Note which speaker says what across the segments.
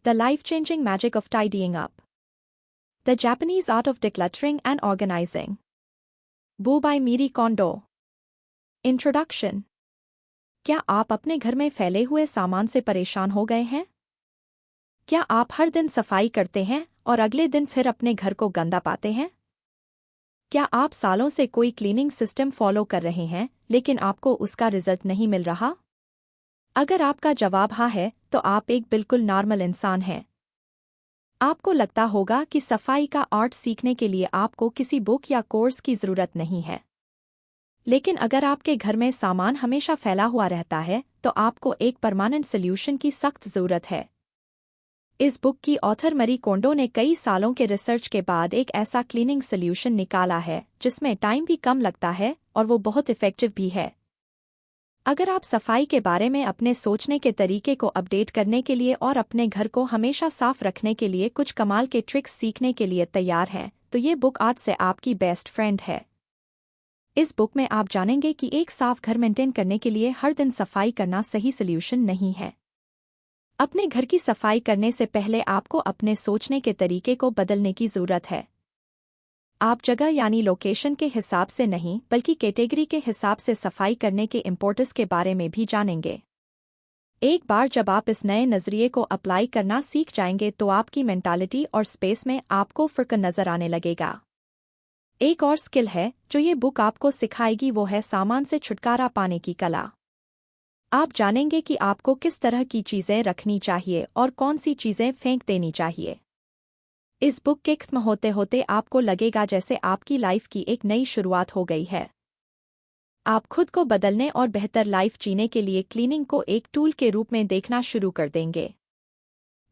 Speaker 1: The Life-Changing Magic of Tidying Up. The Japanese Art of Decluttering and Organizing. Book by Marie Kondo. Introduction. क्या आप अपने घर में फैले हुए सामान से परेशान हो गए हैं? क्या आप हर दिन सफाई करते हैं और अगले दिन फिर अपने घर को गंदा पाते हैं? क्या आप सालों से कोई क्लीनिंग सिस्टम फॉलो कर रहे हैं लेकिन आपको उसका रिजल्ट नहीं मिल रहा? अगर आपका जवाब हाँ है तो आप एक बिल्कुल नॉर्मल इंसान हैं। आपको लगता होगा कि सफाई का आर्ट सीखने के लिए आपको किसी बुक या कोर्स की ज़रूरत नहीं है। लेकिन अगर आपके घर में सामान हमेशा फैला हुआ रहता है तो आपको एक परमानेंट सॉल्यूशन की सख्त ज़रूरत है। इस बुक की ऑथर मरी कोंडो ने कई सालों के रिसर्च के बाद एक ऐसा क्लीनिंग सॉल्यूशन निकाला है जिसमें टाइम भी कम लगता है और वो बहुत इफ़ेक्टिव भी है। अगर आप सफाई के बारे में अपने सोचने के तरीके को अपडेट करने के लिए और अपने घर को हमेशा साफ रखने के लिए कुछ कमाल के ट्रिक्स सीखने के लिए तैयार हैं तो ये बुक आज से आपकी बेस्ट फ्रेंड है। इस बुक में आप जानेंगे कि एक साफ घर मेंटेन करने के लिए हर दिन सफाई करना सही सॉल्यूशन नहीं है। अपने घर की सफाई करने से पहले आपको अपने सोचने के तरीके को बदलने की ज़रूरत है। आप जगह यानी लोकेशन के हिसाब से नहीं बल्कि कैटेगरी के हिसाब से सफाई करने के इम्पोर्टेंस के बारे में भी जानेंगे। एक बार जब आप इस नए नज़रिए को अप्लाई करना सीख जाएंगे तो आपकी मेंटालिटी और स्पेस में आपको फ़र्क नज़र आने लगेगा। एक और स्किल है जो ये बुक आपको सिखाएगी, वो है सामान से छुटकारा पाने की कला। आप जानेंगे कि आपको किस तरह की चीज़ें रखनी चाहिए और कौन सी चीज़ें फेंक देनी चाहिए। इस बुक के खत्म होते होते आपको लगेगा जैसे आपकी लाइफ की एक नई शुरुआत हो गई है। आप खुद को बदलने और बेहतर लाइफ जीने के लिए क्लीनिंग को एक टूल के रूप में देखना शुरू कर देंगे।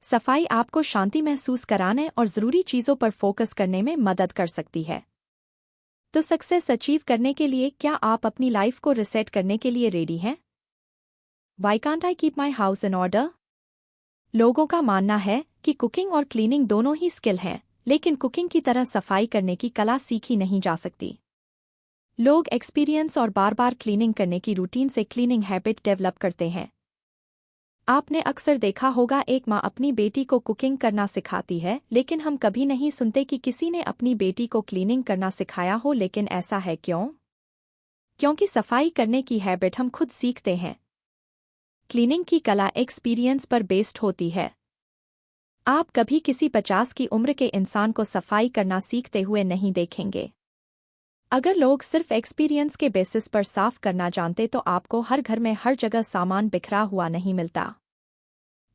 Speaker 1: सफाई आपको शांति महसूस कराने और ज़रूरी चीज़ों पर फोकस करने में मदद कर सकती है। तो सक्सेस अचीव करने के लिए क्या आप अपनी लाइफ को रिसेट करने के लिए रेडी हैं? Why can't I keep my house in order? लोगों का मानना है कि कुकिंग और क्लीनिंग दोनों ही स्किल हैं, लेकिन कुकिंग की तरह सफाई करने की कला सीखी नहीं जा सकती। लोग एक्सपीरियंस और बार बार क्लीनिंग करने की रूटीन से क्लीनिंग हैबिट डेवलप करते हैं। आपने अक्सर देखा होगा एक माँ अपनी बेटी को कुकिंग करना सिखाती है, लेकिन हम कभी नहीं सुनते कि किसी ने अपनी बेटी को क्लीनिंग करना सिखाया हो। लेकिन ऐसा है क्यों? क्योंकि सफाई करने की हैबिट हम खुद सीखते हैं। क्लीनिंग की कला एक्सपीरियंस पर बेस्ड होती है। आप कभी किसी 50 की उम्र के इंसान को सफाई करना सीखते हुए नहीं देखेंगे। अगर लोग सिर्फ एक्सपीरियंस के बेसिस पर साफ करना जानते तो आपको हर घर में हर जगह सामान बिखरा हुआ नहीं मिलता।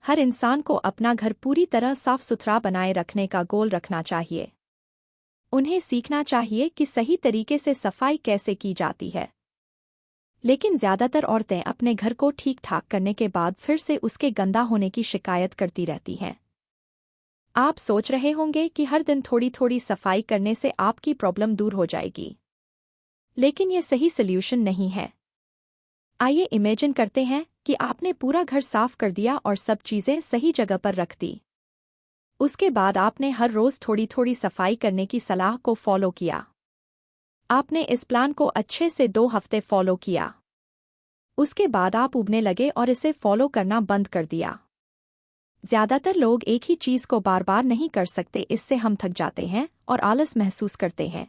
Speaker 1: हर इंसान को अपना घर पूरी तरह साफ सुथरा बनाए रखने का गोल रखना चाहिए। उन्हें सीखना चाहिए कि सही तरीके से सफाई कैसे की जाती है। लेकिन ज़्यादातर औरतें अपने घर को ठीक ठाक करने के बाद फिर से उसके गंदा होने की शिकायत करती रहती हैं। आप सोच रहे होंगे कि हर दिन थोड़ी थोड़ी सफाई करने से आपकी प्रॉब्लम दूर हो जाएगी, लेकिन ये सही सॉल्यूशन नहीं है। आइए इमेजिन करते हैं कि आपने पूरा घर साफ कर दिया और सब चीज़ें सही जगह पर रख दी। उसके बाद आपने हर रोज़ थोड़ी थोड़ी सफाई करने की सलाह को फॉलो किया। आपने इस प्लान को अच्छे से 2 हफ्ते फॉलो किया। उसके बाद आप उबने लगे और इसे फॉलो करना बंद कर दिया। ज़्यादातर लोग एक ही चीज़ को बार बार नहीं कर सकते, इससे हम थक जाते हैं और आलस महसूस करते हैं।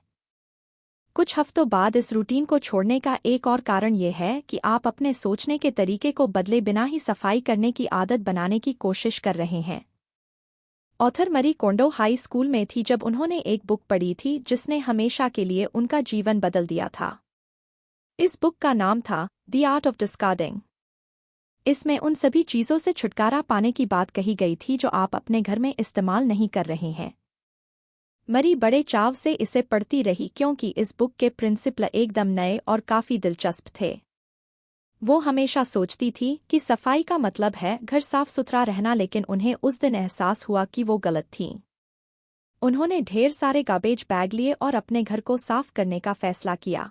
Speaker 1: कुछ हफ्तों बाद इस रूटीन को छोड़ने का एक और कारण ये है कि आप अपने सोचने के तरीके को बदले बिना ही सफाई करने की आदत बनाने की कोशिश कर रहे हैं। ऑथर मरी कोंडो हाई स्कूल में थी जब उन्होंने एक बुक पढ़ी थी जिसने हमेशा के लिए उनका जीवन बदल दिया था। इस बुक का नाम था द आर्ट ऑफ डिस्कार्डिंग। इसमें उन सभी चीज़ों से छुटकारा पाने की बात कही गई थी जो आप अपने घर में इस्तेमाल नहीं कर रहे हैं। मरी बड़े चाव से इसे पढ़ती रही क्योंकि इस बुक के प्रिंसिपल एकदम नए और काफ़ी दिलचस्प थे। वो हमेशा सोचती थी कि सफाई का मतलब है घर साफ सुथरा रहना, लेकिन उन्हें उस दिन एहसास हुआ कि वो गलत थीं। उन्होंने ढेर सारे गार्बेज बैग लिए और अपने घर को साफ करने का फैसला किया।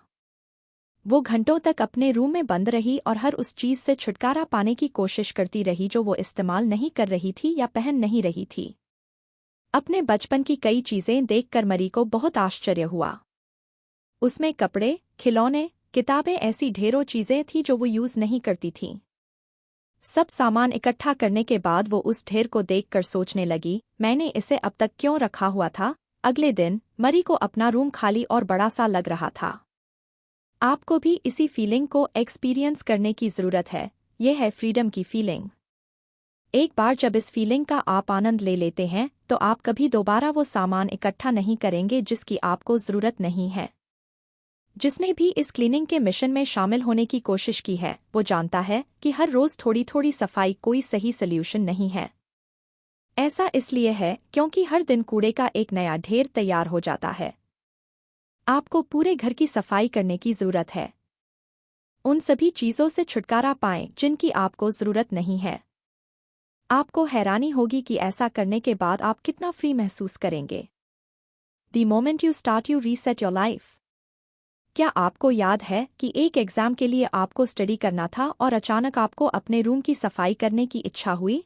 Speaker 1: वो घंटों तक अपने रूम में बंद रही और हर उस चीज़ से छुटकारा पाने की कोशिश करती रही जो वो इस्तेमाल नहीं कर रही थी या पहन नहीं रही थी। अपने बचपन की कई चीज़ें देखकर मरी को बहुत आश्चर्य हुआ। उसमें कपड़े, खिलौने, किताबें, ऐसी ढेरों चीज़ें थीं जो वो यूज़ नहीं करती थीं। सब सामान इकट्ठा करने के बाद वो उस ढेर को देखकर सोचने लगी, मैंने इसे अब तक क्यों रखा हुआ था। अगले दिन मरी को अपना रूम खाली और बड़ा सा लग रहा था। आपको भी इसी फीलिंग को एक्सपीरियंस करने की ज़रूरत है। ये है फ्रीडम की फीलिंग। एक बार जब इस फीलिंग का आप आनंद ले लेते हैं तो आप कभी दोबारा वो सामान इकट्ठा नहीं करेंगे जिसकी आपको ज़रूरत नहीं है। जिसने भी इस क्लीनिंग के मिशन में शामिल होने की कोशिश की है वो जानता है कि हर रोज़ थोड़ी थोड़ी सफाई कोई सही सल्यूशन नहीं है। ऐसा इसलिए है क्योंकि हर दिन कूड़े का एक नया ढेर तैयार हो जाता है। आपको पूरे घर की सफाई करने की ज़रूरत है। उन सभी चीज़ों से छुटकारा पाएं जिनकी आपको ज़रूरत नहीं है। आपको हैरानी होगी कि ऐसा करने के बाद आप कितना फ्री महसूस करेंगे। The moment you start you reset your life. क्या आपको याद है कि एक एग्ज़ाम के लिए आपको स्टडी करना था और अचानक आपको अपने रूम की सफाई करने की इच्छा हुई?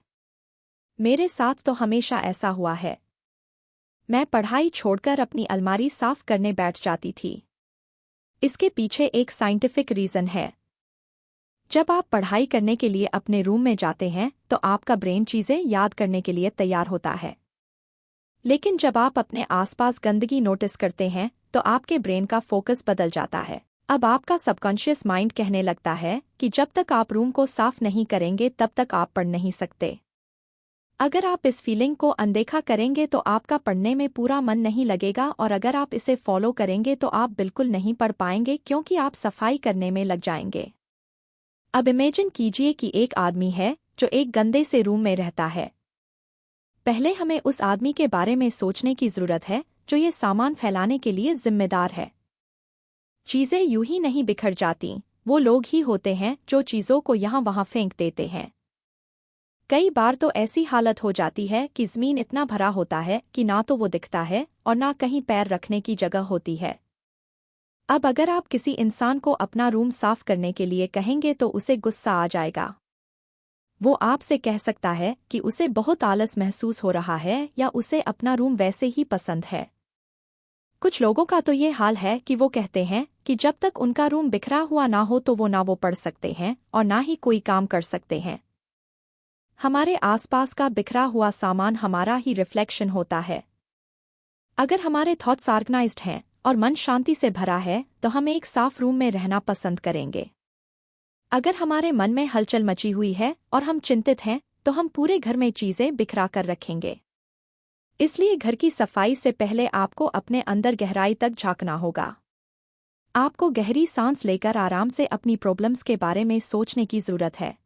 Speaker 1: मेरे साथ तो हमेशा ऐसा हुआ है। मैं पढ़ाई छोड़कर अपनी अलमारी साफ करने बैठ जाती थी। इसके पीछे एक साइंटिफिक रीज़न है। जब आप पढ़ाई करने के लिए अपने रूम में जाते हैं तो आपका ब्रेन चीज़ें याद करने के लिए तैयार होता है। लेकिन जब आप अपने आसपास गंदगी नोटिस करते हैं तो आपके ब्रेन का फोकस बदल जाता है। अब आपका सबकॉन्शियस माइंड कहने लगता है कि जब तक आप रूम को साफ नहीं करेंगे तब तक आप पढ़ नहीं सकते। अगर आप इस फीलिंग को अनदेखा करेंगे तो आपका पढ़ने में पूरा मन नहीं लगेगा, और अगर आप इसे फॉलो करेंगे तो आप बिल्कुल नहीं पढ़ पाएंगे क्योंकि आप सफाई करने में लग जाएंगे। अब इमेजिन कीजिए कि एक आदमी है जो एक गंदे से रूम में रहता है। पहले हमें उस आदमी के बारे में सोचने की ज़रूरत है जो ये सामान फैलाने के लिए जिम्मेदार है। चीज़ें यूं ही नहीं बिखर जाती, वो लोग ही होते हैं जो चीज़ों को यहाँ वहाँ फेंक देते हैं। कई बार तो ऐसी हालत हो जाती है कि ज़मीन इतना भरा होता है कि ना तो वो दिखता है और ना कहीं पैर रखने की जगह होती है। अब अगर आप किसी इंसान को अपना रूम साफ करने के लिए कहेंगे तो उसे गुस्सा आ जाएगा। वो आपसे कह सकता है कि उसे बहुत आलस महसूस हो रहा है या उसे अपना रूम वैसे ही पसंद है। कुछ लोगों का तो ये हाल है कि वो कहते हैं कि जब तक उनका रूम बिखरा हुआ ना हो तो वो ना वो पढ़ सकते हैं और ना ही कोई काम कर सकते हैं। हमारे आसपास का बिखरा हुआ सामान हमारा ही रिफ्लेक्शन होता है। अगर हमारे थॉट्स ऑर्गेनाइज्ड हैं और मन शांति से भरा है तो हम एक साफ रूम में रहना पसंद करेंगे। अगर हमारे मन में हलचल मची हुई है और हम चिंतित हैं तो हम पूरे घर में चीज़ें बिखरा कर रखेंगे। इसलिए घर की सफाई से पहले आपको अपने अंदर गहराई तक झांकना होगा। आपको गहरी सांस लेकर आराम से अपनी प्रॉब्लम्स के बारे में सोचने की ज़रूरत है।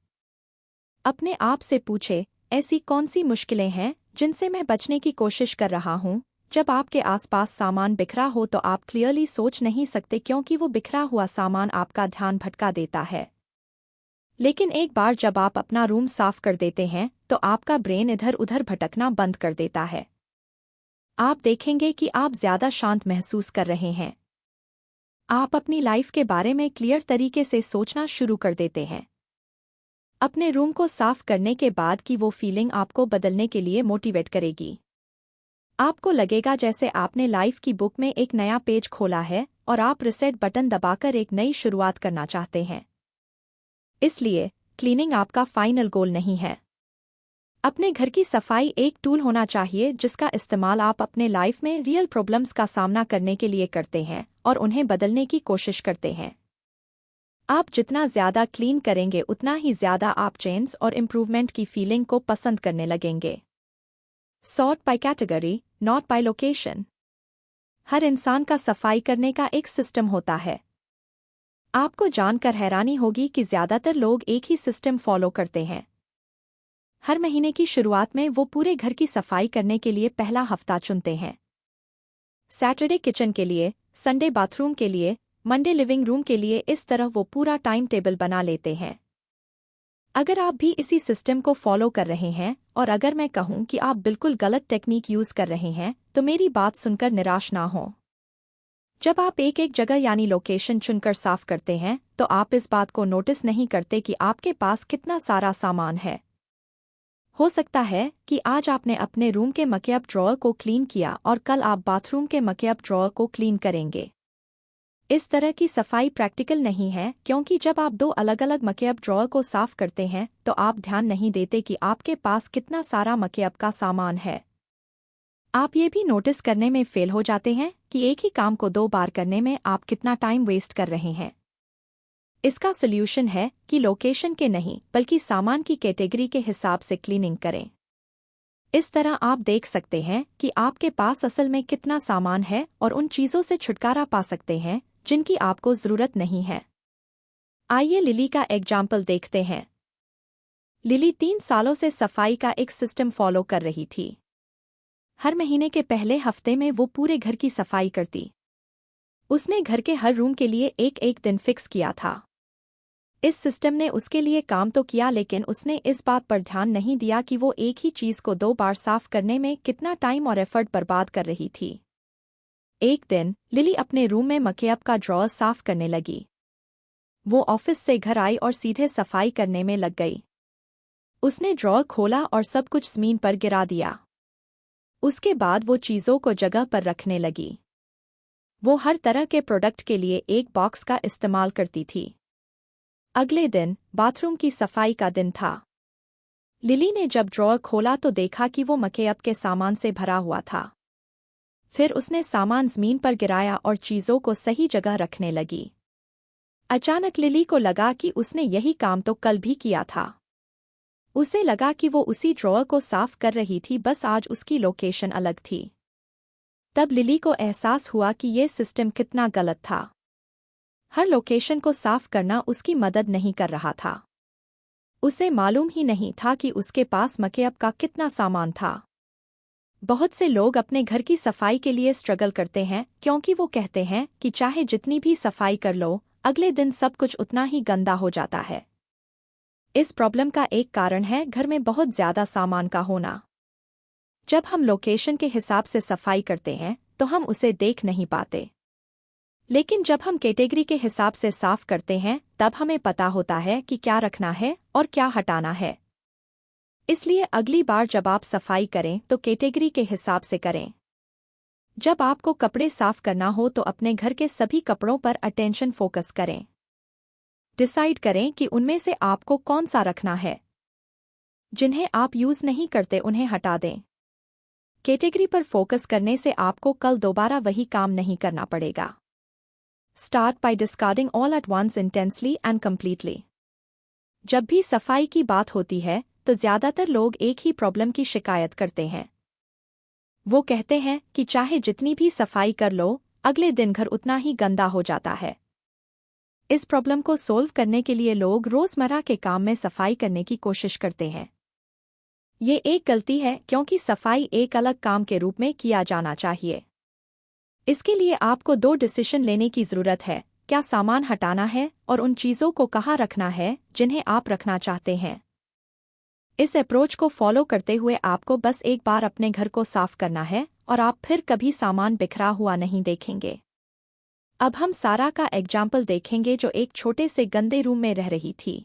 Speaker 1: अपने आप से पूछे, ऐसी कौन सी मुश्किलें हैं जिनसे मैं बचने की कोशिश कर रहा हूँ। जब आपके आसपास सामान बिखरा हो तो आप क्लियरली सोच नहीं सकते क्योंकि वो बिखरा हुआ सामान आपका ध्यान भटका देता है। लेकिन एक बार जब आप अपना रूम साफ कर देते हैं तो आपका ब्रेन इधर उधर भटकना बंद कर देता है। आप देखेंगे कि आप ज़्यादा शांत महसूस कर रहे हैं। आप अपनी लाइफ के बारे में क्लियर तरीके से सोचना शुरू कर देते हैं। अपने रूम को साफ करने के बाद की वो फीलिंग आपको बदलने के लिए मोटिवेट करेगी। आपको लगेगा जैसे आपने लाइफ की बुक में एक नया पेज खोला है और आप रिसेट बटन दबाकर एक नई शुरुआत करना चाहते हैं। इसलिए क्लीनिंग आपका फाइनल गोल नहीं है। अपने घर की सफाई एक टूल होना चाहिए जिसका इस्तेमाल आप अपने लाइफ में रियल प्रॉब्लम्स का सामना करने के लिए करते हैं और उन्हें बदलने की कोशिश करते हैं। आप जितना ज़्यादा क्लीन करेंगे उतना ही ज़्यादा आप चेंज और इम्प्रूवमेंट की फीलिंग को पसंद करने लगेंगे। Sort by category, not by location. हर इंसान का सफाई करने का एक सिस्टम होता है। आपको जानकर हैरानी होगी कि ज़्यादातर लोग एक ही सिस्टम फॉलो करते हैं। हर महीने की शुरुआत में वो पूरे घर की सफाई करने के लिए पहला हफ्ता चुनते हैं। सैटरडे किचन के लिए, संडे बाथरूम के लिए, मंडे लिविंग रूम के लिए, इस तरह वो पूरा टाइम टेबल बना लेते हैं। अगर आप भी इसी सिस्टम को फॉलो कर रहे हैं और अगर मैं कहूं कि आप बिल्कुल गलत टेक्निक यूज़ कर रहे हैं तो मेरी बात सुनकर निराश ना हो। जब आप एक एक जगह यानी लोकेशन चुनकर साफ करते हैं तो आप इस बात को नोटिस नहीं करते कि आपके पास कितना सारा सामान है। हो सकता है कि आज आपने अपने रूम के मकेअप ड्रॉअर को क्लीन किया और कल आप बाथरूम के मकेअप ड्रॉअर को क्लीन करेंगे। इस तरह की सफाई प्रैक्टिकल नहीं है क्योंकि जब आप दो अलग-अलग मकेअप ड्रॉअर को साफ करते हैं तो आप ध्यान नहीं देते कि आपके पास कितना सारा मकेअप का सामान है। आप ये भी नोटिस करने में फेल हो जाते हैं कि एक ही काम को 2 बार करने में आप कितना टाइम वेस्ट कर रहे हैं। इसका सल्यूशन है कि लोकेशन के नहीं बल्कि सामान की कैटेगरी के हिसाब से क्लीनिंग करें। इस तरह आप देख सकते हैं कि आपके पास असल में कितना सामान है और उन चीज़ों से छुटकारा पा सकते हैं जिनकी आपको ज़रूरत नहीं है। आइए लिली का एग्जाम्पल देखते हैं। लिली 3 सालों से सफाई का एक सिस्टम फॉलो कर रही थी। हर महीने के पहले हफ्ते में वो पूरे घर की सफाई करती। उसने घर के हर रूम के लिए एक दिन फिक्स किया था। इस सिस्टम ने उसके लिए काम तो किया लेकिन उसने इस बात पर ध्यान नहीं दिया कि वो एक ही चीज़ को 2 बार साफ करने में कितना टाइम और एफर्ट बर्बाद कर रही थी। एक दिन लिली अपने रूम में मकेअप का ड्रॉअर साफ करने लगी। वो ऑफिस से घर आई और सीधे सफाई करने में लग गई। उसने ड्रॉअर खोला और सब कुछ ज़मीन पर गिरा दिया। उसके बाद वो चीज़ों को जगह पर रखने लगी। वो हर तरह के प्रोडक्ट के लिए एक बॉक्स का इस्तेमाल करती थी। अगले दिन बाथरूम की सफाई का दिन था। लिली ने जब ड्रॉअर खोला तो देखा कि वो मकेअप के सामान से भरा हुआ था। फिर उसने सामान ज़मीन पर गिराया और चीज़ों को सही जगह रखने लगी। अचानक लिली को लगा कि उसने यही काम तो कल भी किया था। उसे लगा कि वो उसी ड्रॉअर को साफ कर रही थी, बस आज उसकी लोकेशन अलग थी। तब लिली को एहसास हुआ कि ये सिस्टम कितना गलत था। हर लोकेशन को साफ करना उसकी मदद नहीं कर रहा था। उसे मालूम ही नहीं था कि उसके पास मकेअप का कितना सामान था। बहुत से लोग अपने घर की सफाई के लिए स्ट्रगल करते हैं क्योंकि वो कहते हैं कि चाहे जितनी भी सफाई कर लो, अगले दिन सब कुछ उतना ही गंदा हो जाता है। इस प्रॉब्लम का एक कारण है घर में बहुत ज़्यादा सामान का होना। जब हम लोकेशन के हिसाब से सफाई करते हैं तो हम उसे देख नहीं पाते, लेकिन जब हम कैटेगरी के हिसाब से साफ करते हैं तब हमें पता होता है कि क्या रखना है और क्या हटाना है। इसलिए अगली बार जब आप सफाई करें तो कैटेगरी के हिसाब से करें। जब आपको कपड़े साफ करना हो तो अपने घर के सभी कपड़ों पर अटेंशन फोकस करें। डिसाइड करें कि उनमें से आपको कौन सा रखना है। जिन्हें आप यूज़ नहीं करते उन्हें हटा दें। कैटेगरी पर फोकस करने से आपको कल दोबारा वही काम नहीं करना पड़ेगा। Start by discarding all at once intensely and completely. जब भी सफाई की बात होती है तो ज़्यादातर लोग एक ही प्रॉब्लम की शिकायत करते हैं। वो कहते हैं कि चाहे जितनी भी सफाई कर लो, अगले दिन घर उतना ही गंदा हो जाता है। इस प्रॉब्लम को सोल्व करने के लिए लोग रोज़मर्रा के काम में सफाई करने की कोशिश करते हैं। ये एक गलती है क्योंकि सफाई एक अलग काम के रूप में किया जाना चाहिए। इसके लिए आपको 2 डिसीजन लेने की ज़रूरत है, क्या सामान हटाना है और उन चीज़ों को कहाँ रखना है जिन्हें आप रखना चाहते हैं। इस अप्रोच को फॉलो करते हुए आपको बस एक बार अपने घर को साफ करना है और आप फिर कभी सामान बिखरा हुआ नहीं देखेंगे। अब हम सारा का एग्जाम्पल देखेंगे जो एक छोटे से गंदे रूम में रह रही थी।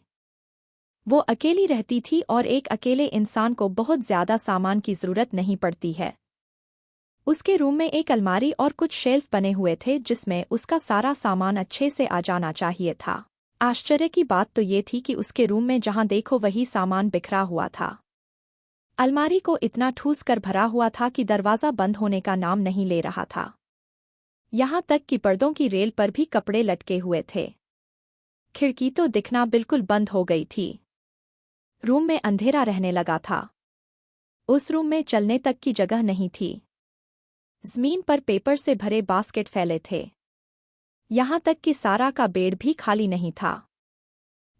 Speaker 1: वो अकेली रहती थी और एक अकेले इंसान को बहुत ज़्यादा सामान की ज़रूरत नहीं पड़ती है। उसके रूम में एक अलमारी और कुछ शेल्फ बने हुए थे जिसमें उसका सारा सामान अच्छे से आ जाना चाहिए था। आश्चर्य की बात तो ये थी कि उसके रूम में जहां देखो वही सामान बिखरा हुआ था। अलमारी को इतना ठूस कर भरा हुआ था कि दरवाज़ा बंद होने का नाम नहीं ले रहा था। यहाँ तक कि पर्दों की रेल पर भी कपड़े लटके हुए थे। खिड़की तो दिखना बिल्कुल बंद हो गई थी। रूम में अंधेरा रहने लगा था। उस रूम में चलने तक की जगह नहीं थी। ज़मीन पर पेपर से भरे बास्केट फैले थे। यहाँ तक कि सारा का बेड भी खाली नहीं था।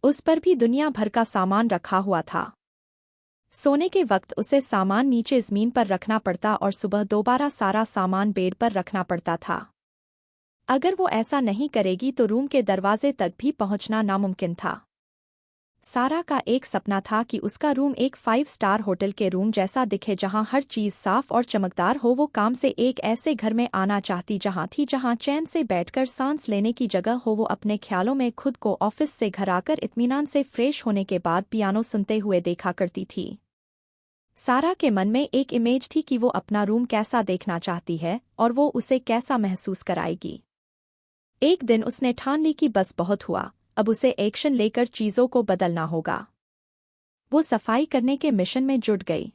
Speaker 1: उस पर भी दुनिया भर का सामान रखा हुआ था। सोने के वक्त उसे सामान नीचे ज़मीन पर रखना पड़ता और सुबह दोबारा सारा सामान बेड पर रखना पड़ता था। अगर वो ऐसा नहीं करेगी तो रूम के दरवाजे तक भी पहुंचना नामुमकिन था। सारा का एक सपना था कि उसका रूम एक 5 स्टार होटल के रूम जैसा दिखे जहां हर चीज़ साफ और चमकदार हो। वो काम से एक ऐसे घर में आना चाहती जहां चैन से बैठकर सांस लेने की जगह हो। वो अपने ख्यालों में खुद को ऑफिस से घर आकर इत्मीनान से फ्रेश होने के बाद पियानो सुनते हुए देखा करती थी। सारा के मन में एक इमेज थी कि वो अपना रूम कैसा देखना चाहती है और वो उसे कैसा महसूस कराएगी। एक दिन उसने ठान ली कि बस बहुत हुआ, अब उसे एक्शन लेकर चीजों को बदलना होगा। वो सफाई करने के मिशन में जुट गई।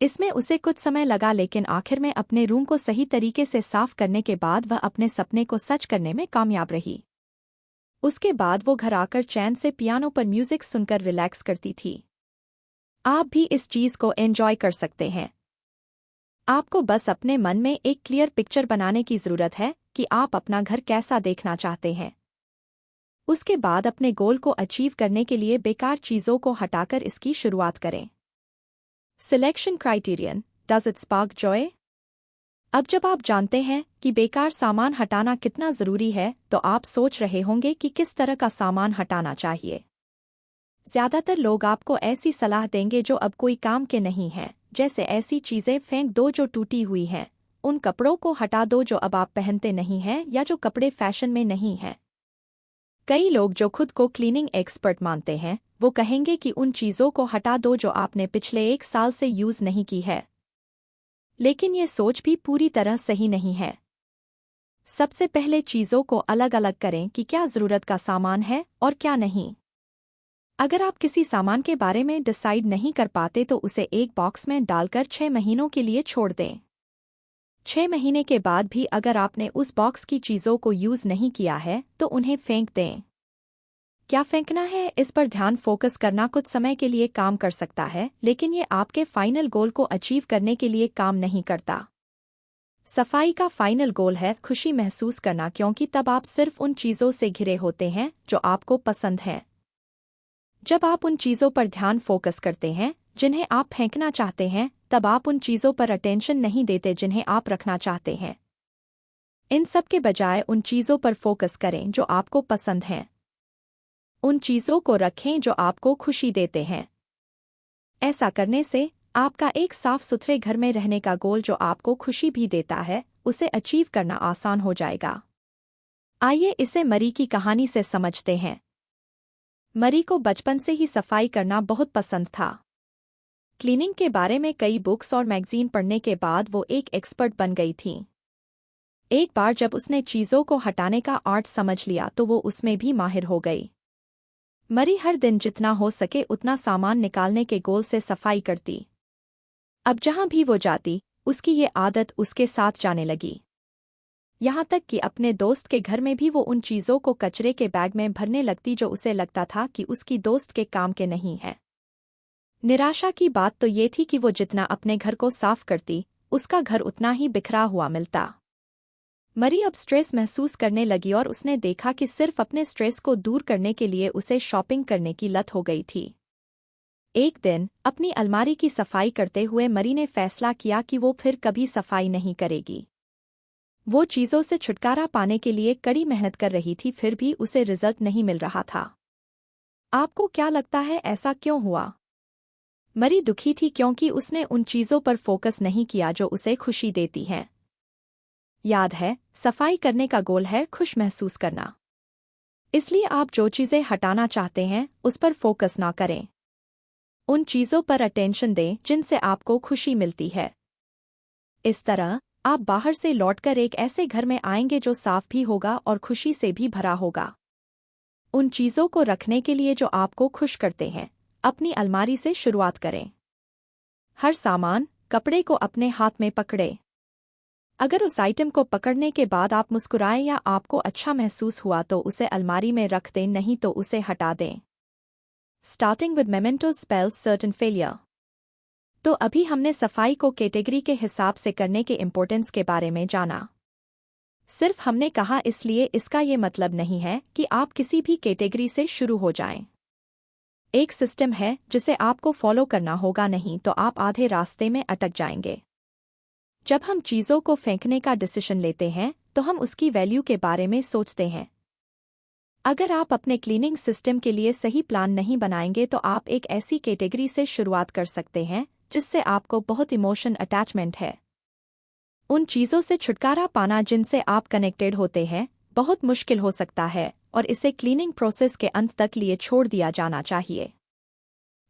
Speaker 1: इसमें उसे कुछ समय लगा, लेकिन आखिर में अपने रूम को सही तरीके से साफ करने के बाद वह अपने सपने को सच करने में कामयाब रही। उसके बाद वो घर आकर चैन से पियानो पर म्यूजिक सुनकर रिलैक्स करती थी। आप भी इस चीज को एंजॉय कर सकते हैं। आपको बस अपने मन में एक क्लियर पिक्चर बनाने की जरूरत है कि आप अपना घर कैसा देखना चाहते हैं। उसके बाद अपने गोल को अचीव करने के लिए बेकार चीजों को हटाकर इसकी शुरुआत करें। Selection criterion, does it spark Joy? अब जब आप जानते हैं कि बेकार सामान हटाना कितना जरूरी है, तो आप सोच रहे होंगे कि किस तरह का सामान हटाना चाहिए। ज्यादातर लोग आपको ऐसी सलाह देंगे जो अब कोई काम के नहीं हैं, जैसे ऐसी चीजें फेंक दो जो टूटी हुई हैं, उन कपड़ों को हटा दो जो अब आप पहनते नहीं हैं या जो कपड़े फैशन में नहीं हैं। कई लोग जो खुद को क्लीनिंग एक्सपर्ट मानते हैं, वो कहेंगे कि उन चीजों को हटा दो जो आपने पिछले 1 साल से यूज नहीं की है। लेकिन ये सोच भी पूरी तरह सही नहीं है। सबसे पहले चीजों को अलग अलग करें कि क्या जरूरत का सामान है और क्या नहीं। अगर आप किसी सामान के बारे में डिसाइड नहीं कर पाते तो उसे एक बॉक्स में डालकर 6 महीनों के लिए छोड़ दें। 6 महीने के बाद भी अगर आपने उस बॉक्स की चीजों को यूज नहीं किया है तो उन्हें फेंक दें। क्या फेंकना है, इस पर ध्यान फोकस करना कुछ समय के लिए काम कर सकता है, लेकिन ये आपके फाइनल गोल को अचीव करने के लिए काम नहीं करता। सफाई का फाइनल गोल है खुशी महसूस करना, क्योंकि तब आप सिर्फ उन चीजों से घिरे होते हैं जो आपको पसंद हैं। जब आप उन चीजों पर ध्यान फोकस करते हैं जिन्हें आप फेंकना चाहते हैं, तब आप उन चीजों पर अटेंशन नहीं देते जिन्हें आप रखना चाहते हैं। इन सब के बजाय उन चीजों पर फोकस करें जो आपको पसंद हैं। उन चीजों को रखें जो आपको खुशी देते हैं। ऐसा करने से आपका एक साफ सुथरे घर में रहने का गोल जो आपको खुशी भी देता है, उसे अचीव करना आसान हो जाएगा। आइए इसे मरी की कहानी से समझते हैं। मरी को बचपन से ही सफाई करना बहुत पसंद था। क्लीनिंग के बारे में कई बुक्स और मैगजीन पढ़ने के बाद वो एक एक्सपर्ट बन गई थी। एक बार जब उसने चीजों को हटाने का आर्ट समझ लिया तो वो उसमें भी माहिर हो गई। मरी हर दिन जितना हो सके उतना सामान निकालने के गोल से सफाई करती। अब जहां भी वो जाती, उसकी ये आदत उसके साथ जाने लगी। यहाँ तक कि अपने दोस्त के घर में भी वो उन चीजों को कचरे के बैग में भरने लगती जो उसे लगता था कि उसकी दोस्त के काम के नहीं है। निराशा की बात तो ये थी कि वो जितना अपने घर को साफ करती, उसका घर उतना ही बिखरा हुआ मिलता। मरी अब स्ट्रेस महसूस करने लगी और उसने देखा कि सिर्फ अपने स्ट्रेस को दूर करने के लिए उसे शॉपिंग करने की लत हो गई थी। एक दिन अपनी अलमारी की सफाई करते हुए मरी ने फैसला किया कि वो फिर कभी सफाई नहीं करेगी। वो चीजों से छुटकारा पाने के लिए कड़ी मेहनत कर रही थी, फिर भी उसे रिजल्ट नहीं मिल रहा था। आपको क्या लगता है ऐसा क्यों हुआ? मरी दुखी थी क्योंकि उसने उन चीजों पर फोकस नहीं किया जो उसे खुशी देती हैं। याद है, सफाई करने का गोल है खुश महसूस करना। इसलिए आप जो चीजें हटाना चाहते हैं उस पर फोकस ना करें। उन चीजों पर अटेंशन दें जिनसे आपको खुशी मिलती है। इस तरह आप बाहर से लौटकर एक ऐसे घर में आएंगे जो साफ भी होगा और खुशी से भी भरा होगा। उन चीजों को रखने के लिए जो आपको खुश करते हैं, अपनी अलमारी से शुरुआत करें। हर सामान, कपड़े को अपने हाथ में पकड़े। अगर उस आइटम को पकड़ने के बाद आप मुस्कुराएं या आपको अच्छा महसूस हुआ तो उसे अलमारी में रख दें, नहीं तो उसे हटा दें। Starting with mementos spells certain failure. तो अभी हमने सफाई को कैटेगरी के हिसाब से करने के इम्पोर्टेंस के बारे में जाना। सिर्फ हमने कहा इसलिए इसका ये मतलब नहीं है कि आप किसी भी कैटेगरी से शुरू हो जाएं। एक सिस्टम है जिसे आपको फॉलो करना होगा, नहीं तो आप आधे रास्ते में अटक जाएंगे। जब हम चीजों को फेंकने का डिसीजन लेते हैं तो हम उसकी वैल्यू के बारे में सोचते हैं। अगर आप अपने क्लीनिंग सिस्टम के लिए सही प्लान नहीं बनाएंगे तो आप एक ऐसी कैटेगरी से शुरुआत कर सकते हैं जिससे आपको बहुत इमोशन अटैचमेंट है। उन चीजों से छुटकारा पाना जिनसे आप कनेक्टेड होते हैं बहुत मुश्किल हो सकता है और इसे क्लीनिंग प्रोसेस के अंत तक लिए छोड़ दिया जाना चाहिए।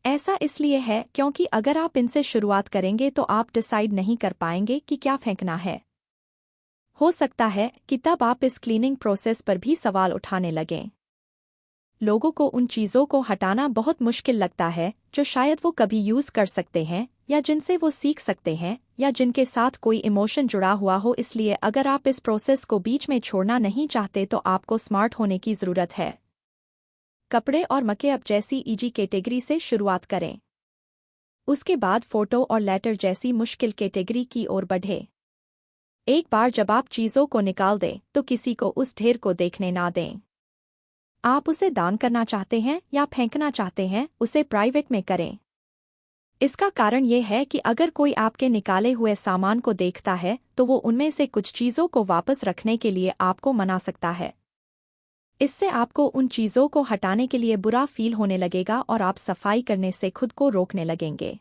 Speaker 1: ऐसा इसलिए है क्योंकि अगर आप इनसे शुरुआत करेंगे तो आप डिसाइड नहीं कर पाएंगे कि क्या फेंकना है। हो सकता है कि तब आप इस क्लीनिंग प्रोसेस पर भी सवाल उठाने लगें। लोगों को उन चीज़ों को हटाना बहुत मुश्किल लगता है जो शायद वो कभी यूज़ कर सकते हैं या जिनसे वो सीख सकते हैं या जिनके साथ कोई इमोशन जुड़ा हुआ हो। इसलिए अगर आप इस प्रोसेस को बीच में छोड़ना नहीं चाहते तो आपको स्मार्ट होने की ज़रूरत है। कपड़े और मेकअप जैसी इजी कैटेगरी से शुरुआत करें। उसके बाद फोटो और लेटर जैसी मुश्किल कैटेगरी की ओर बढ़े। एक बार जब आप चीज़ों को निकाल दें तो किसी को उस ढेर को देखने ना दें। आप उसे दान करना चाहते हैं या फेंकना चाहते हैं, उसे प्राइवेट में करें। इसका कारण ये है कि अगर कोई आपके निकाले हुए सामान को देखता है तो वो उनमें से कुछ चीज़ों को वापस रखने के लिए आपको मना सकता है। इससे आपको उन चीज़ों को हटाने के लिए बुरा फील होने लगेगा और आप सफाई करने से खुद को रोकने लगेंगे।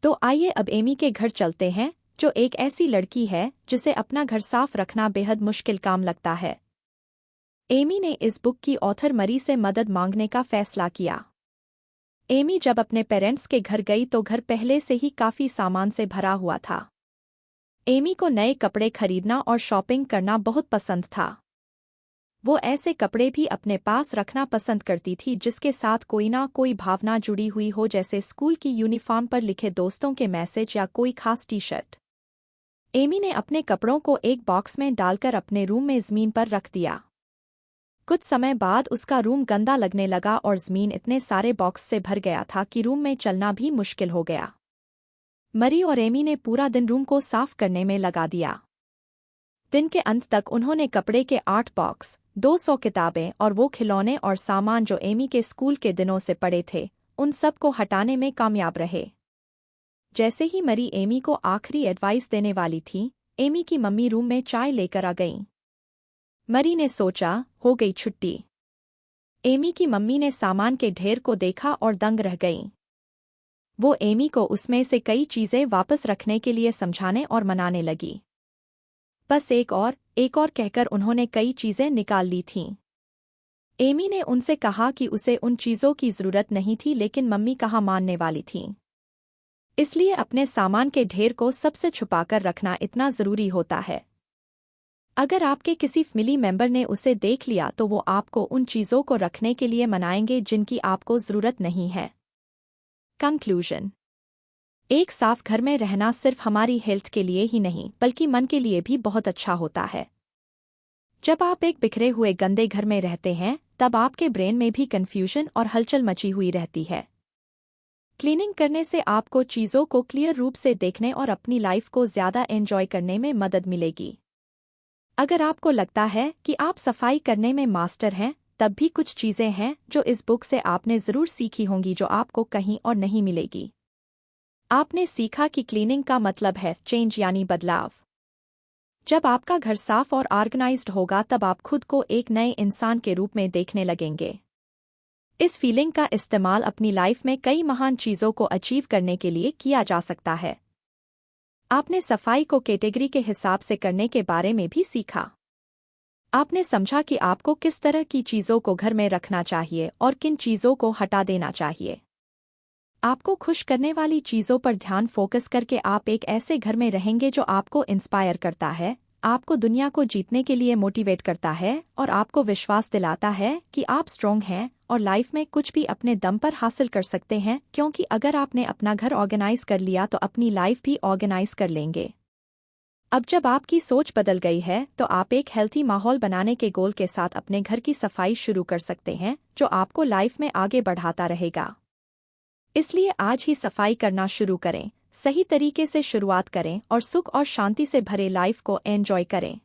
Speaker 1: तो आइए अब एमी के घर चलते हैं, जो एक ऐसी लड़की है जिसे अपना घर साफ रखना बेहद मुश्किल काम लगता है। एमी ने इस बुक की ऑथर मरी से मदद मांगने का फैसला किया। एमी जब अपने पेरेंट्स के घर गई तो घर पहले से ही काफी सामान से भरा हुआ था। एमी को नए कपड़े खरीदना और शॉपिंग करना बहुत पसंद था। वो ऐसे कपड़े भी अपने पास रखना पसंद करती थी जिसके साथ कोई ना कोई भावना जुड़ी हुई हो, जैसे स्कूल की यूनिफॉर्म पर लिखे दोस्तों के मैसेज या कोई खास टी शर्ट। एमी ने अपने कपड़ों को एक बॉक्स में डालकर अपने रूम में ज़मीन पर रख दिया। कुछ समय बाद उसका रूम गंदा लगने लगा और ज़मीन इतने सारे बॉक्स से भर गया था कि रूम में चलना भी मुश्किल हो गया। मरी और एमी ने पूरा दिन रूम को साफ करने में लगा दिया। दिन के अंत तक उन्होंने कपड़े के 8 बॉक्स, 200 किताबें और वो खिलौने और सामान जो एमी के स्कूल के दिनों से पड़े थे, उन सब को हटाने में कामयाब रहे। जैसे ही मरी एमी को आखिरी एडवाइस देने वाली थी, एमी की मम्मी रूम में चाय लेकर आ गईं। मरी ने सोचा, हो गई छुट्टी। एमी की मम्मी ने सामान के ढेर को देखा और दंग रह गईं। वो एमी को उसमें से कई चीज़ें वापस रखने के लिए समझाने और मनाने लगी। बस एक और कहकर उन्होंने कई चीज़ें निकाल ली थीं। एमी ने उनसे कहा कि उसे उन चीज़ों की ज़रूरत नहीं थी, लेकिन मम्मी कहाँ मानने वाली थीं। इसलिए अपने सामान के ढेर को सबसे छुपाकर रखना इतना ज़रूरी होता है। अगर आपके किसी फैमिली मेंबर ने उसे देख लिया तो वो आपको उन चीज़ों को रखने के लिए मनाएंगे जिनकी आपको ज़रूरत नहीं है। कंक्लूजन: एक साफ घर में रहना सिर्फ हमारी हेल्थ के लिए ही नहीं बल्कि मन के लिए भी बहुत अच्छा होता है। जब आप एक बिखरे हुए गंदे घर में रहते हैं तब आपके ब्रेन में भी कन्फ्यूजन और हलचल मची हुई रहती है। क्लीनिंग करने से आपको चीज़ों को क्लियर रूप से देखने और अपनी लाइफ को ज़्यादा एंजॉय करने में मदद मिलेगी। अगर आपको लगता है कि आप सफाई करने में मास्टर हैं, तब भी कुछ चीज़ें हैं जो इस बुक से आपने ज़रूर सीखी होंगी जो आपको कहीं और नहीं मिलेगी। आपने सीखा कि क्लीनिंग का मतलब है चेंज यानी बदलाव। जब आपका घर साफ और ऑर्गेनाइज्ड होगा तब आप खुद को एक नए इंसान के रूप में देखने लगेंगे। इस फीलिंग का इस्तेमाल अपनी लाइफ में कई महान चीज़ों को अचीव करने के लिए किया जा सकता है। आपने सफाई को कैटेगरी के हिसाब से करने के बारे में भी सीखा। आपने समझा कि आपको किस तरह की चीज़ों को घर में रखना चाहिए और किन चीज़ों को हटा देना चाहिए। आपको खुश करने वाली चीज़ों पर ध्यान फोकस करके आप एक ऐसे घर में रहेंगे जो आपको इंस्पायर करता है, आपको दुनिया को जीतने के लिए मोटिवेट करता है और आपको विश्वास दिलाता है कि आप स्ट्रॉन्ग हैं और लाइफ में कुछ भी अपने दम पर हासिल कर सकते हैं, क्योंकि अगर आपने अपना घर ऑर्गेनाइज कर लिया तो अपनी लाइफ भी ऑर्गेनाइज कर लेंगे। अब जब आपकी सोच बदल गई है तो आप एक हेल्थी माहौल बनाने के गोल के साथ अपने घर की सफाई शुरू कर सकते हैं, जो आपको लाइफ में आगे बढ़ाता रहेगा। इसलिए आज ही सफाई करना शुरू करें, सही तरीके से शुरुआत करें और सुख और शांति से भरे लाइफ को एंजॉय करें।